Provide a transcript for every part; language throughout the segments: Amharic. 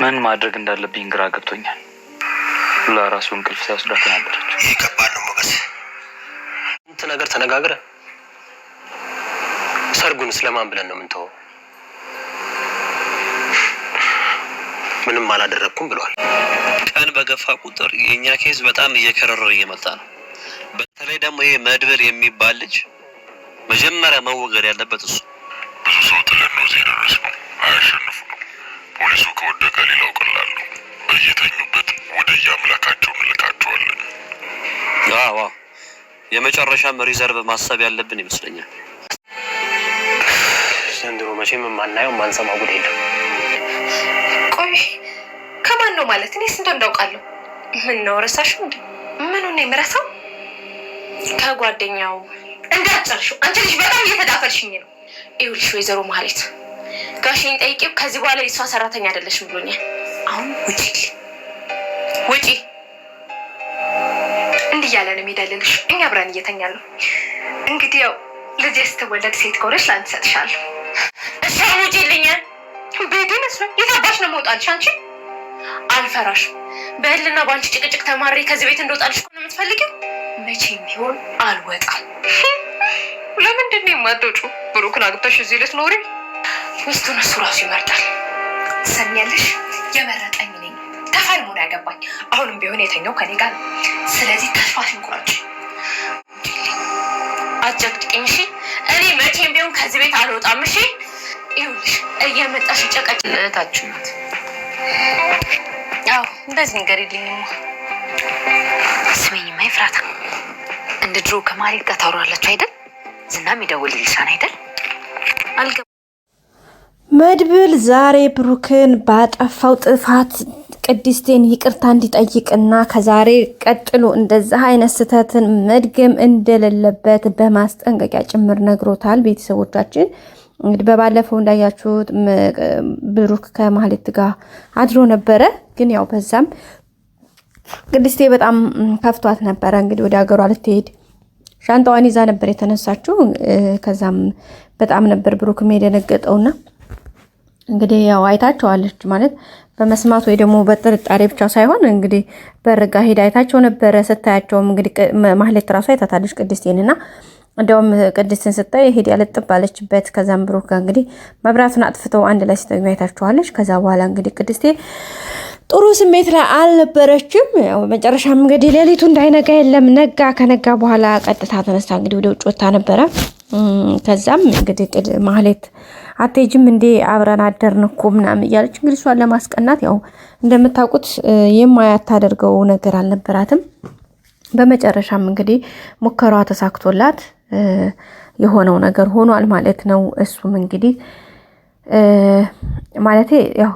ምን ማድረግ እንዳለብኝ ግራ ገብቶኛል። ለራሱ እንቅልፍ ሲያስዳት ነበረች። ይከባድ ነው ሞገስ። እንት ነገር ተነጋግረን ሰርጉን ስለማን ብለን ነው ምንተው? ምንም አላደረኩም ብሏል። ቀን በገፋ ቁጥር የኛ ኬዝ በጣም እየከረረ እየመጣ ነው። በተለይ ደግሞ ይሄ መድብል የሚባል ልጅ መጀመሪያ መወገድ ያለበት እሱ። ብዙ ሰው ጥለን ነው እዚህ ደረስነው። አያሸንፉ ነው። ፖሊሱ ከወደቀ ሌላው ቀላል ነው። በየተኙበት ወደ የአምላካቸው እንልካቸዋለን። አዎ የመጨረሻም ሪዘርቭ ማሰብ ያለብን ይመስለኛል። ዘንድሮ መቼም ማናየው ማንሰማው ጉድ የለም። ቆይ ከማን ነው ማለት? እኔስ እንደምዳውቃለሁ። ምን ነው ረሳሽው እንዴ? ምኑን ነው የምረሳው? ከጓደኛው እንዳጨርሽው አንቺ ልጅ በጣም እየተዳፈርሽኝ ነው። ይኸውልሽ ወይዘሮ ማለት ጋሽን ጠይቄው ከዚህ በኋላ የሷ ሰራተኛ አይደለሽም ብሎኛል። አሁን ውጪ እንዲህ ያለ ነው የሚደልልሽ። እኛ አብረን እየተኛን ነው። እንግዲህ ያው ልጅ ስትወለድ ሴት ከሆነች ላንተ ሰጥሻለሁ። እሺ ውጪልኝ። ቤቴ መስሎኝ የታባሽ ነው መውጣልሽ? አንቺ አልፈራሽም። በእልና ባንቺ ጭቅጭቅ ተማሪ ከዚህ ቤት እንደወጣልሽ እኮ ነው የምትፈልጊው። መቼም ቢሆን አልወጣም። ለምንድን ነው የማትወጪው? ብሩክን አግብተሽ እዚህ ልትኖሪ? ሚስቱን እሱ ራሱ ይመርጣል። ሰሚያለሽ? የመረጠኝ ነኝ። ተፋልሞ ነው ያገባኝ። አሁንም ቢሆን የተኛው ከኔ ጋር ነው። ስለዚህ ተስፋሽን ቁረጪ። አትጨቅጭቅኝ እሺ? እኔ መቼም ቢሆን ከዚህ ቤት አልወጣም እሺ? ይኸውልሽ እየመጣሽ ጨቀጭልታችሁ ናት። አዎ እንደዚህ ነገር የለኝማ። ስመኝማ ይፍራታ እንደ ድሮ ከማሪት ጋር ታወራላችሁ አይደል? ዝናም ይደውልልሻል አይደል? መድብል ዛሬ ብሩክን ባጠፋው ጥፋት ቅድስቴን ይቅርታ እንዲጠይቅና ከዛሬ ቀጥሎ እንደዛ አይነት ስህተትን መድገም እንደሌለበት በማስጠንቀቂያ ጭምር ነግሮታል። ቤተሰቦቻችን እንግዲህ በባለፈው እንዳያችሁት ብሩክ ከማህሌት ጋር አድሮ ነበረ። ግን ያው በዛም ቅድስቴ በጣም ከፍቷት ነበረ። እንግዲህ ወደ ሀገሯ ልትሄድ ሻንጣዋን ይዛ ነበር የተነሳችው። ከዛም በጣም ነበር ብሩክም የደነገጠውና እንግዲህ ያው አይታቸዋለች ማለት በመስማት ወይ ደግሞ በጥርጣሬ ብቻ ሳይሆን እንግዲህ በርጋ ሄዳ አይታቸው ነበረ። ስታያቸውም እንግዲህ ማህሌት ራሱ አይታታለች ቅድስቴንና እንደውም ቅድስትን ስታይ ሄድ ያለጥብ ባለችበት ከዛም ብሩክ ጋር እንግዲህ መብራቱን አጥፍተው አንድ ላይ ሲተኙ አይታቸዋለች። ከዛ በኋላ እንግዲህ ቅድስቴ ጥሩ ስሜት ላይ አልነበረችም። ያው መጨረሻም እንግዲህ ሌሊቱ እንዳይነጋ የለም ነጋ። ከነጋ በኋላ ቀጥታ ተነስታ እንግዲህ ወደ ውጭ ወጣ ነበረ። ከዛም እንግዲህ ማህሌት አትሄጂም እንዴ አብረን አደርን እኮ ምናምን እያለች እንግዲህ እሷን ለማስቀናት ያው እንደምታውቁት የማያታደርገው ነገር አልነበራትም። በመጨረሻም እንግዲህ ሙከራዋ ተሳክቶላት የሆነው ነገር ሆኗል ማለት ነው። እሱም እንግዲህ ማለቴ ያው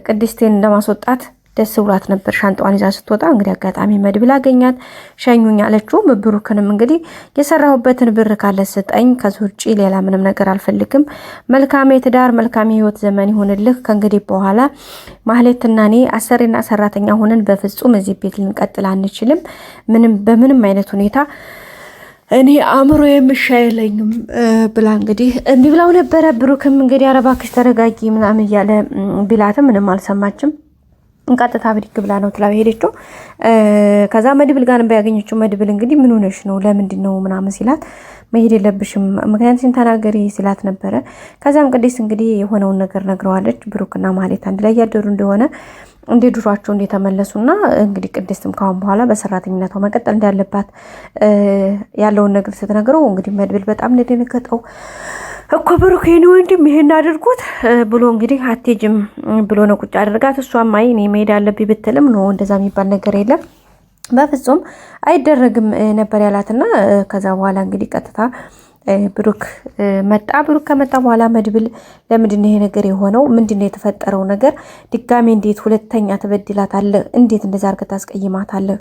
ቅድስቴን ለማስወጣት ደስ ብሏት ነበር ሻንጣዋን ይዛ ስትወጣ። እንግዲህ አጋጣሚ መድብል አገኛት። ሸኙኝ አለችው። ብሩክንም እንግዲህ የሰራሁበትን ብር ካለ ስጠኝ፣ ከዚህ ውጪ ሌላ ምንም ነገር አልፈልግም። መልካም የትዳር መልካም የህይወት ዘመን ይሁንልህ። ከእንግዲህ በኋላ ማህሌትና እኔ አሰሪና ሰራተኛ ሆነን በፍጹም እዚህ ቤት ልንቀጥል አንችልም። በምንም አይነት ሁኔታ እኔ አእምሮ የምሻይለኝም ብላ እንግዲህ እምቢ ብላው ነበረ። ብሩክም እንግዲህ ኧረ እባክሽ ተረጋጊ ምናምን እያለ ቢላትም ምንም አልሰማችም። ቀጥታ ብድግ ብላ ነው ትላው ሄደችው። ከዛ መድብል ጋር ባያገኘችው መድብል እንግዲህ ምን ሆነሽ ነው ለምንድን ነው ምናምን ሲላት መሄድ የለብሽም ምክንያቱም ተናገሪ ሲላት ነበረ። ከዛም ቅድስት እንግዲህ የሆነውን ነገር ነግረዋለች። ብሩክና ማህሌት አንድ ላይ ያደሩ እንደሆነ እንደ ድሯቸው እንደተመለሱና እንግዲህ ቅድስትም ካሁን በኋላ በሰራተኝነቷ መቀጠል እንዳለባት ያለውን ነገር ስትነግረው እንግዲህ መድብል በጣም እንደደነገጠው እኮ ብሩክ የኔ ወንድም ይሄን አድርጉት ብሎ እንግዲህ አትሄጂም ብሎ ነው ቁጭ አድርጋት። እሷም አይ እኔ መሄድ አለብኝ ብትልም ነው እንደዛ የሚባል ነገር የለም በፍጹም አይደረግም ነበር ያላትና ከዛ በኋላ እንግዲህ ቀጥታ ብሩክ መጣ። ብሩክ ከመጣ በኋላ መድብል ለምንድን ነው ይሄ ነገር የሆነው? ምንድነው የተፈጠረው ነገር? ድጋሜ እንዴት ሁለተኛ ትበድላታለህ? እንዴት እንደዛ አድርገህ ታስቀይማታለህ?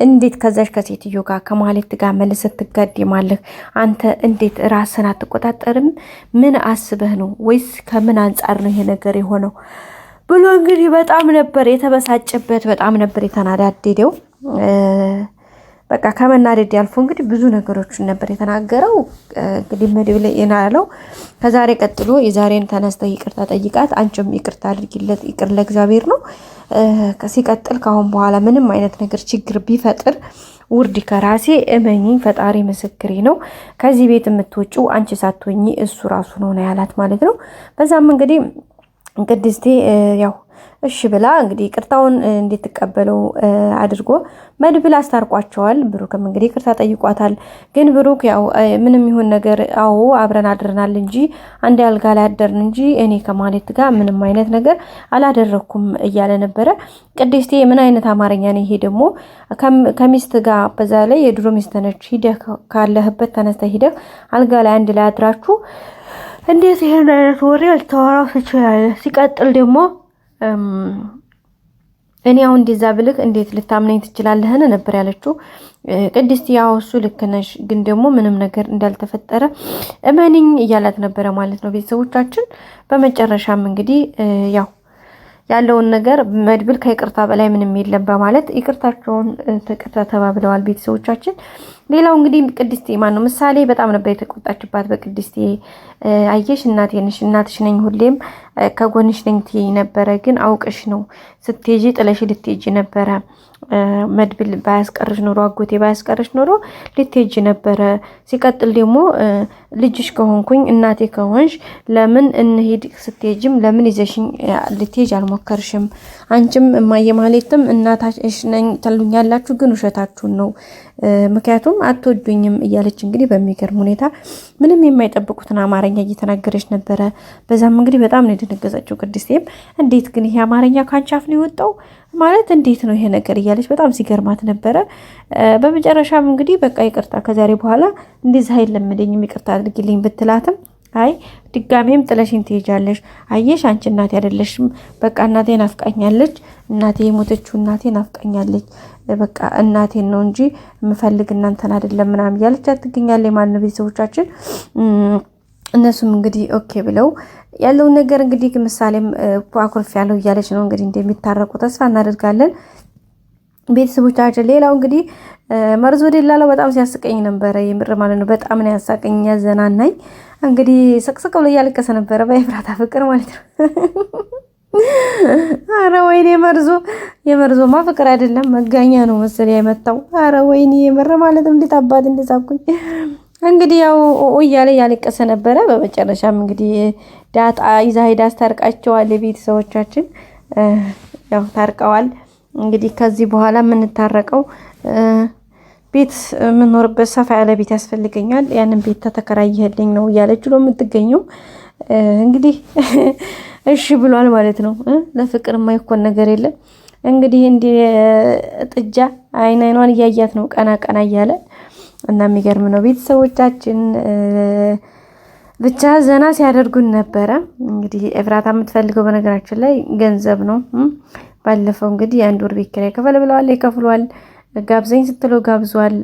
እንዴት ከዛሽ ከሴትዮ ጋር ከማህሌት ጋር መልስ ትጋደማለህ? አንተ እንዴት ራስን አትቆጣጠርም? ምን አስበህ ነው? ወይስ ከምን አንጻር ነው ይሄ ነገር የሆነው ብሎ እንግዲህ በጣም ነበር የተበሳጨበት፣ በጣም ነበር የተናዳደደው። በቃ ከመናደድ ያልፎ እንግዲህ ብዙ ነገሮችን ነበር የተናገረው። እንግዲህ መድብል ያለው ከዛሬ ቀጥሎ የዛሬን ተነስተ ይቅርታ ጠይቃት፣ አንቺም ይቅርታ አድርጊለት፣ ይቅር ለእግዚአብሔር ነው። ሲቀጥል ካሁን በኋላ ምንም አይነት ነገር ችግር ቢፈጥር ውርድ ከራሴ እመኚኝ፣ ፈጣሪ ምስክሬ ነው። ከዚህ ቤት የምትወጪው አንቺ ሳትሆኚ እሱ ራሱ ነው ያላት ማለት ነው። በዛም እንግዲህ ቅድስቴ ያው እሺ ብላ እንግዲህ ቅርታውን እንድትቀበለው አድርጎ መድብል አስታርቋቸዋል። ብሩክም እንግዲህ ቅርታ ጠይቋታል። ግን ብሩክ ያው ምንም ይሁን ነገር አዎ አብረን አድረናል እንጂ አንድ አልጋ ላይ አደርን እንጂ እኔ ከማለት ጋር ምንም አይነት ነገር አላደረኩም እያለ ነበረ። ቅድስቴ ምን አይነት አማርኛ ነው ይሄ ደግሞ? ከሚስት ጋር በዛ ላይ የድሮ ሚስት ነች። ሂደህ ካለህበት ተነስተህ ሂደህ አልጋ ላይ አንድ ላይ አድራችሁ እንዴት ይሄን አይነት ወሬ ልታወራው ትችላለህ? ሲቀጥል ደግሞ እኔ አሁን እንደዛ ብልህ እንዴት ልታምነኝ ትችላለህን ነበር ያለችው ቅድስት። ያው እሱ ልክ ነሽ፣ ግን ደግሞ ምንም ነገር እንዳልተፈጠረ እመንኝ እያላት ነበረ ማለት ነው ቤተሰቦቻችን። በመጨረሻም እንግዲህ ያው ያለውን ነገር መድብል ከይቅርታ በላይ ምንም የለም በማለት ይቅርታቸውን ተባብለዋል ቤተሰቦቻችን። ሌላው እንግዲህ ቅድስቴ ማን ነው ምሳሌ በጣም ነበር የተቆጣችባት በቅድስቴ። አየሽ እናቴ ነሽ፣ እናትሽ ነኝ፣ ሁሌም ከጎንሽ ነኝ ትይ ነበረ፣ ግን አውቀሽ ነው ስትሄጂ ጥለሽ ልትሄጂ ነበረ። መድብል ባያስቀርሽ ኖሮ አጎቴ ባያስቀርሽ ኖሮ ልትሄጂ ነበረ። ሲቀጥል ደግሞ ልጅሽ ከሆንኩኝ እናቴ ከሆንሽ ለምን እንሂድ ስትሄጂም ለምን ይዘሽኝ ልትሄጂ አልሞከርሽም? አንቺም እማዬ ማለትም እናታሽ ነኝ ትሉኛላችሁ፣ ግን ውሸታችሁን ነው፣ ምክንያቱም አትወዱኝም እያለች እንግዲህ በሚገርም ሁኔታ ምንም የማይጠብቁትን አማርኛ እየተናገረች ነበረ። በዛም እንግዲህ በጣም ነው የደነገጠችው ቅድስቴም። እንዴት ግን ይሄ አማርኛ ካንቺ አፍ ነው የወጣው ማለት እንዴት ነው ይሄ ነገር እያለች በጣም ሲገርማት ነበረ። በመጨረሻም እንግዲህ በቃ ይቅርታ ከዛሬ በኋላ እንደዚህ አይለመደኝም ይቅርታ አድርጊልኝ ብትላትም አይ ድጋሜም ጥለሽኝ ትሄጃለሽ፣ አየሽ አንቺ እናቴ አይደለሽም፣ በቃ እናቴ ናፍቃኛለች፣ እናቴ የሞተችው እናቴ ናፍቃኛለች፣ በቃ እናቴን ነው እንጂ የምፈልግ እናንተን አይደለም ምናምን እያለች ትገኛለች ማለት ነው ቤተሰቦቻችን። እነሱም እንግዲህ ኦኬ ብለው ያለውን ነገር እንግዲህ ምሳሌም አኩርፍ ያለው እያለች ነው እንግዲህ እንደሚታረቁ ተስፋ እናደርጋለን ቤተሰቦቻችን። ሌላው እንግዲህ መርዞ ደላላው በጣም ሲያስቀኝ ነበረ የምር ማለት ነው። በጣም ነው ያሳቀኝ ያዘናናኝ። እንግዲህ ሰቅሰቅ ብሎ እያለቀሰ ነበረ በኤፍራታ ፍቅር ማለት ነው። አረ ወይኔ የመርዞማ ፍቅር አይደለም መጋኛ ነው መሰለኝ የመታው። አረ ወይኔ የምር ማለት ነው። እንዴት አባት እንደሳኩኝ እንግዲህ ያው እያለ ያለቀሰ ነበረ። በመጨረሻም እንግዲህ ዳጣ ይዛ ሄዳ አስታርቃቸዋል ቤተሰቦቻችን። ያው ታርቀዋል። እንግዲህ ከዚህ በኋላ የምንታረቀው ቤት የምኖርበት ሰፋ ያለ ቤት ያስፈልገኛል፣ ያንን ቤት ተተከራይልኝ ነው እያለች ነው የምትገኘው። እንግዲህ እሺ ብሏል ማለት ነው። ለፍቅር የማይኮን ነገር የለም። እንግዲህ እንደ ጥጃ አይኗን እያያት ነው ቀና ቀና እያለ እና የሚገርም ነው ቤተሰቦቻችን። ብቻ ዘና ሲያደርጉን ነበረ። እንግዲህ ኤፍራታ የምትፈልገው በነገራችን ላይ ገንዘብ ነው። ባለፈው እንግዲህ የአንድ ወር ቤት ኪራይ ክፈል ብለዋል፣ ይከፍሏል። ጋብዘኝ ስትለው ጋብዟል።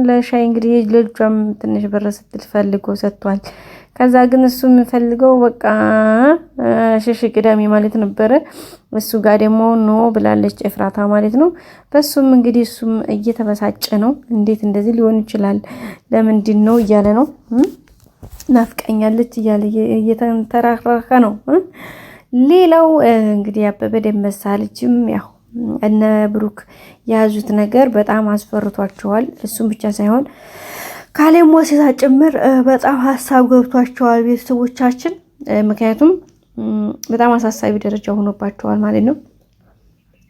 ለሻይ እንግዲህ ልጇም ትንሽ ብር ስትል ፈልጎ ሰጥቷል። ከዛ ግን እሱ የምፈልገው በቃ ሽሽ ቅዳሜ ማለት ነበረ። እሱ ጋር ደግሞ ኖ ብላለች ኤፍራታ ማለት ነው። በሱም እንግዲህ እሱም እየተበሳጨ ነው። እንዴት እንደዚህ ሊሆን ይችላል? ለምንድን ነው እያለ ነው። ናፍቀኛለች እያለ እየተንተራረከ ነው። ሌላው እንግዲህ አበበ ደመሳ ልጅም ያው እነ ብሩክ የያዙት ነገር በጣም አስፈርቷቸዋል። እሱም ብቻ ሳይሆን ካሌም ወሲሳ ጭምር በጣም ሀሳብ ገብቷቸዋል ቤተሰቦቻችን። ምክንያቱም በጣም አሳሳቢ ደረጃ ሆኖባቸዋል ማለት ነው።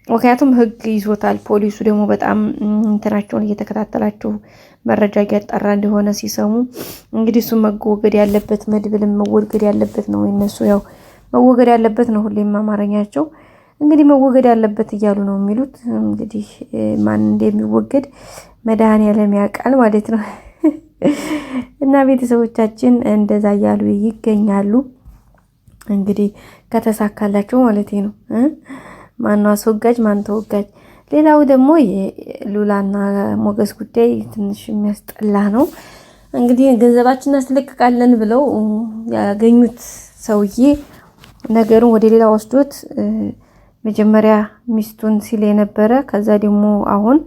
ምክንያቱም ሕግ ይዞታል። ፖሊሱ ደግሞ በጣም እንትናቸውን እየተከታተላቸው መረጃ እያጣራ እንደሆነ ሲሰሙ እንግዲህ እሱ መወገድ ያለበት መድብልም መወገድ ያለበት ነው። እነሱ ያው መወገድ ያለበት ነው ሁሌም አማርኛቸው እንግዲህ መወገድ ያለበት እያሉ ነው የሚሉት። እንግዲህ ማን እንደሚወገድ መድኃኒዓለም ያውቃል ማለት ነው። እና ቤተሰቦቻችን እንደዛ እያሉ ይገኛሉ። እንግዲህ ከተሳካላቸው ማለት ነው። ማን ነው አስወጋጅ ማን ተወጋጅ? ሌላው ደግሞ የሉላና ሞገስ ጉዳይ ትንሽ የሚያስጠላ ነው። እንግዲህ ገንዘባችንን እናስለቅቃለን ብለው ያገኙት ሰውዬ ነገሩን ወደ ሌላ ወስዶት መጀመሪያ ሚስቱን ሲል የነበረ ከዛ ደግሞ አሁን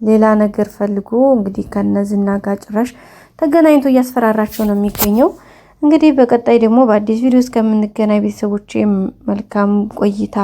ሌላ ነገር ፈልጎ እንግዲህ ከነዝና ጋር ጭራሽ ተገናኝቶ እያስፈራራቸው ነው የሚገኘው። እንግዲህ በቀጣይ ደግሞ በአዲስ ቪዲዮ እስከምንገናኝ ቤተሰቦቼ መልካም ቆይታ